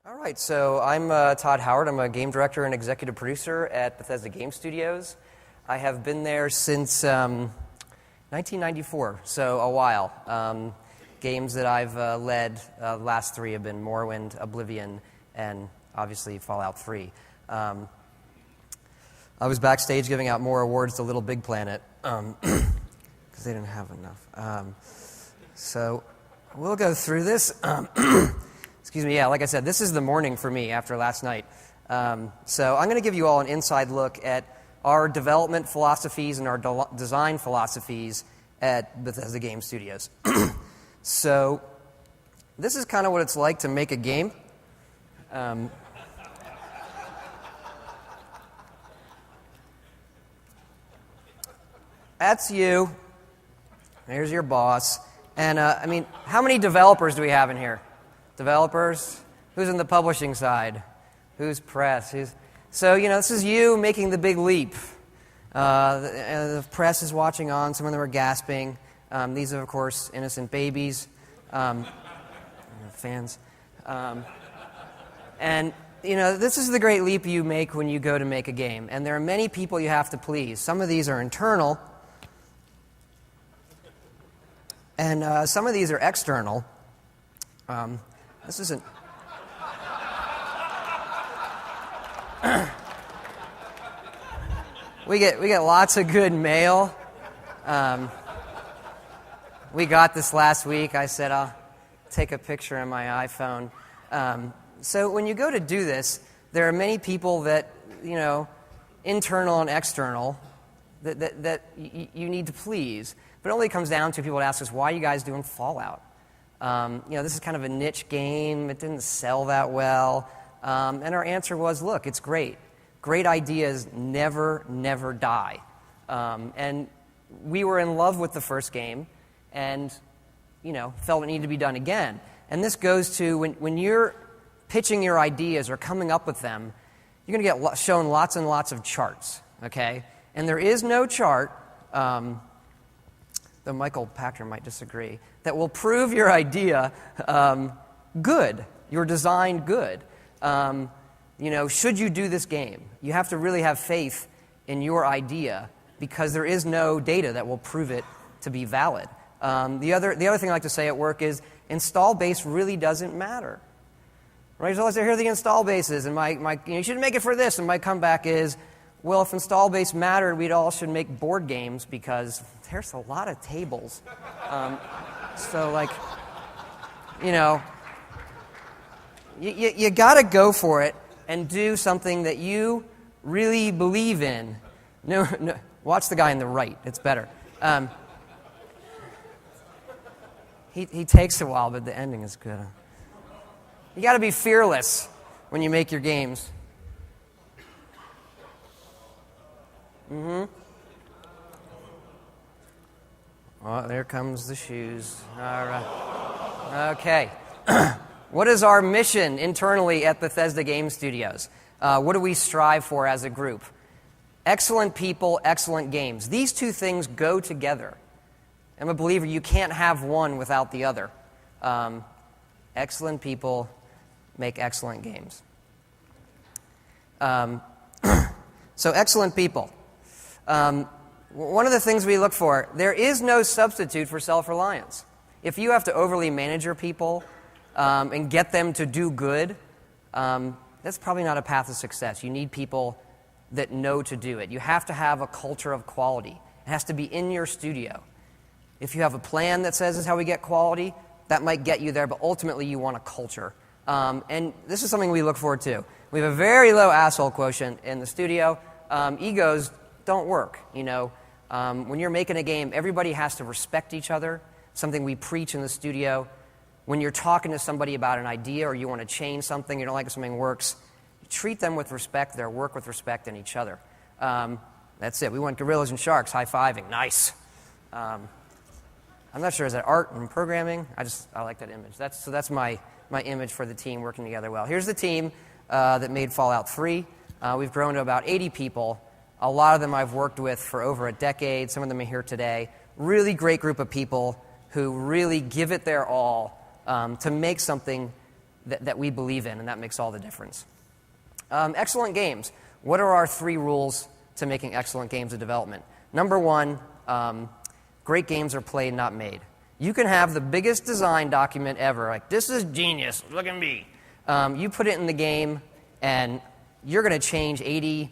All right, so I'm Todd Howard. I'm a game director and executive producer at Bethesda Game Studios. I have been there since 1994, so a while. Games that I've led, last three have been Morrowind, Oblivion, and obviously Fallout 3. I was backstage giving out more awards to Little Big Planet because they didn't have enough. So we'll go through this. Excuse me, yeah, like I said, this is the morning for me after last night. So I'm going to give you all an inside look at our development philosophies and our design philosophies at Bethesda Game Studios. So this is kind of what it's like to make a game. That's you. There's your boss. And, how many developers do we have in here? Developers? Who's in the publishing side? Who's press? So, this is you making the big leap. The press is watching on. Some of them are gasping. These are, of course, innocent babies. Fans. And, this is the great leap you make when you go to make a game. And there are many people you have to please. Some of these are internal. And some of these are external. This isn't... We get lots of good mail. We got this last week. I said I'll take a picture on my iPhone. So when you go to do this, there are many people that, internal and external, that you need to please. But it only comes down to people that ask us, why are you guys doing Fallout? This is kind of a niche game. It didn't sell that well. And our answer was, look, it's great. Great ideas never die. And we were in love with the first game and, felt it needed to be done again. And this goes to when you're pitching your ideas or coming up with them, you're going to get shown lots and lots of charts, okay? And there is no chart, though Michael Pachter might disagree, that will prove your idea good, your design good. Should you do this game? You have to really have faith in your idea because there is no data that will prove it to be valid. The other thing I like to say at work is install base really doesn't matter. Right? So let's say, here are the install bases, and you should make it for this, and my comeback is, well, if install base mattered, we'd all should make board games because there's a lot of tables. You got to go for it and do something that you really believe in. No, watch the guy on the right. It's better. He takes a while, but the ending is good. You got to be fearless when you make your games. Oh, there comes the shoes. All right. Okay. What is our mission internally at Bethesda Game Studios? What do we strive for as a group? Excellent people, excellent games. These two things go together. I'm a believer you can't have one without the other. Excellent people make excellent games. So excellent people. One of the things we look for, there is no substitute for self-reliance. If you have to overly manage your people and get them to do good, that's probably not a path of success. You need people that know to do it. You have to have a culture of quality. It has to be in your studio. If you have a plan that says this is how we get quality, that might get you there, but ultimately you want a culture. And this is something we look forward to. We have a very low asshole quotient in the studio. Egos don't work, When you're making a game, everybody has to respect each other, something we preach in the studio. When you're talking to somebody about an idea or you want to change something, you don't like if something works, treat them with respect, their work with respect, and each other. That's it. We want gorillas and sharks high-fiving. Nice. I'm not sure, is that art and programming? I like that image. That's my image for the team working together well. Here's the team that made Fallout 3. We've grown to about 80 people. A lot of them I've worked with for over a decade. Some of them are here today. Really great group of people who really give it their all to make something that we believe in, and that makes all the difference. Excellent games. What are our 3 rules to making excellent games of development? Number 1, great games are played, not made. You can have the biggest design document ever, like, this is genius, look at me. You put it in the game, and you're going to change 90%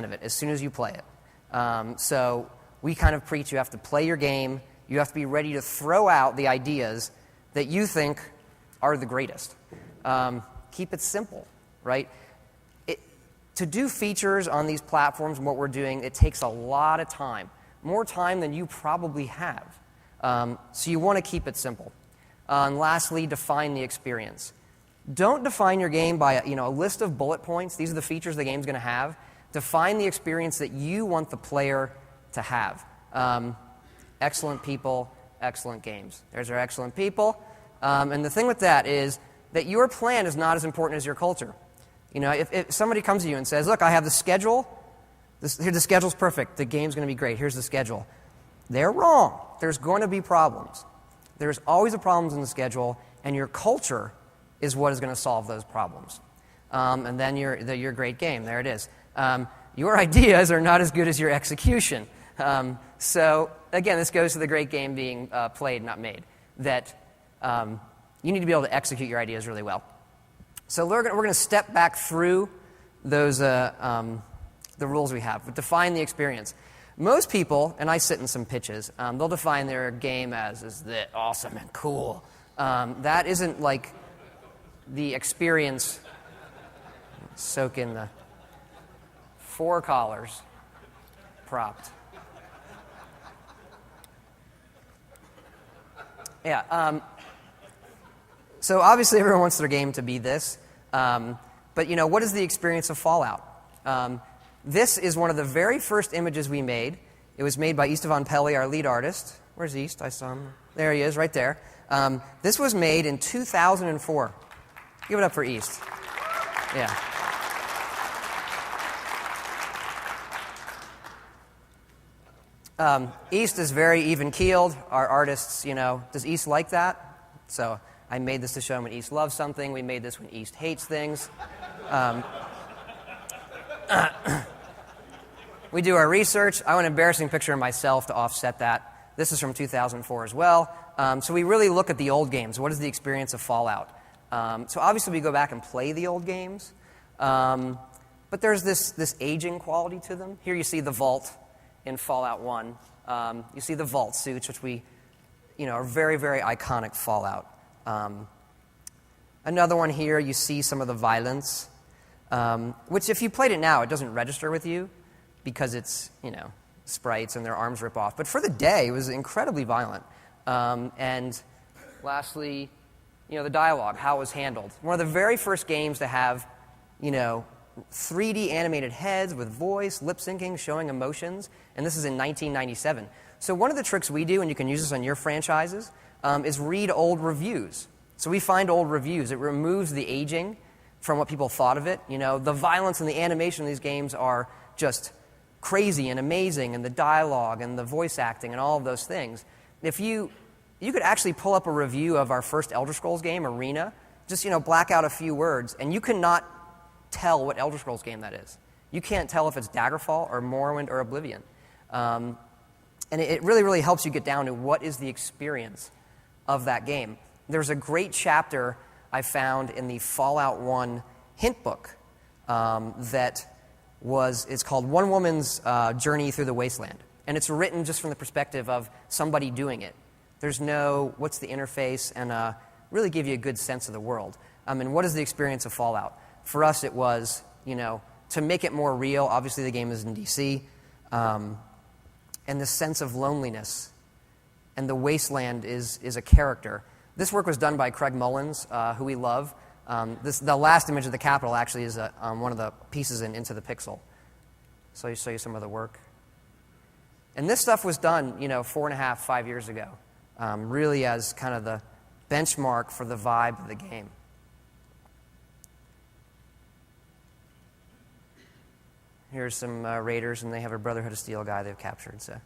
of it as soon as you play it. So we kind of preach you have to play your game, you have to be ready to throw out the ideas that you think are the greatest. Keep it simple, right? To do features on these platforms and what we're doing, it takes a lot of time, more time than you probably have. So you want to keep it simple. And lastly, define the experience. Don't define your game by a list of bullet points. These are the features the game's going to have. Define the experience that you want the player to have. Excellent people, excellent games. There's our excellent people. And the thing with that is that your plan is not as important as your culture. If somebody comes to you and says, look, I have the schedule. Here, the schedule's perfect. The game's going to be great. Here's the schedule. They're wrong. There's going to be problems. There's always problems in the schedule, and your culture is what is going to solve those problems. And then your great game. There it is. Your ideas are not as good as your execution. So, again, this goes to the great game being played, not made. That you need to be able to execute your ideas really well. So we're going to step back through those the rules we have. But define the experience. Most people, and I sit in some pitches, they'll define their game as that awesome and cool. That isn't like the experience. Soak in the 4 collars propped. Yeah. So obviously everyone wants their game to be this. But what is the experience of Fallout? This is one of the very first images we made. It was made by Istvan Peli, our lead artist. Where's East? I saw him. There he is, right there. This was made in 2004. Give it up for East. Yeah. East is very even-keeled. Our artists, does East like that? So I made this to show him when East loves something. We made this when East hates things. We do our research. I want an embarrassing picture of myself to offset that. This is from 2004 as well. So we really look at the old games. What is the experience of Fallout? So obviously we go back and play the old games. But there's this aging quality to them. Here you see the vault in Fallout 1. You see the vault suits, which are very, very iconic Fallout. Another one here, you see some of the violence, which if you played it now, it doesn't register with you because it's, sprites and their arms rip off. But for the day, it was incredibly violent. And lastly, the dialogue, how it was handled. One of the very first games to have, 3D animated heads with voice, lip syncing, showing emotions, and this is in 1997. So one of the tricks we do, and you can use this on your franchises, is read old reviews. So we find old reviews. It removes the aging from what people thought of it. The violence and the animation of these games are just crazy and amazing, and the dialogue and the voice acting and all of those things. If you could actually pull up a review of our first Elder Scrolls game, Arena, just, black out a few words, and you cannot tell what Elder Scrolls game that is. You can't tell if it's Daggerfall or Morrowind or Oblivion. And it really, really helps you get down to what is the experience of that game. There's a great chapter I found in the Fallout 1 hint book it's called One Woman's Journey Through the Wasteland. And it's written just from the perspective of somebody doing it. There's no, what's the interface, and really give you a good sense of the world. And what is the experience of Fallout? For us, it was, to make it more real. Obviously, the game is in D.C., and the sense of loneliness. And the wasteland is a character. This work was done by Craig Mullins, who we love. The last image of the Capitol actually is one of the pieces in Into the Pixel. So I'll show you some of the work. And this stuff was done, 4.5, 5 years ago, really as kind of the benchmark for the vibe of the game. Here's some raiders, and they have a Brotherhood of Steel guy they've captured. So,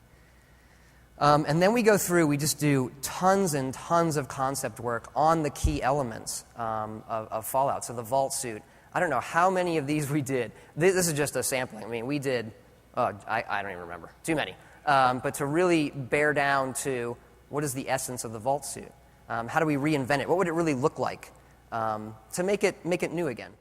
And then we go through, we just do tons and tons of concept work on the key elements of Fallout. So the vault suit, I don't know how many of these we did. This is just a sampling. I mean, we did, I don't even remember, too many. But to really bear down to what is the essence of the vault suit? How do we reinvent it? What would it really look like to make it new again?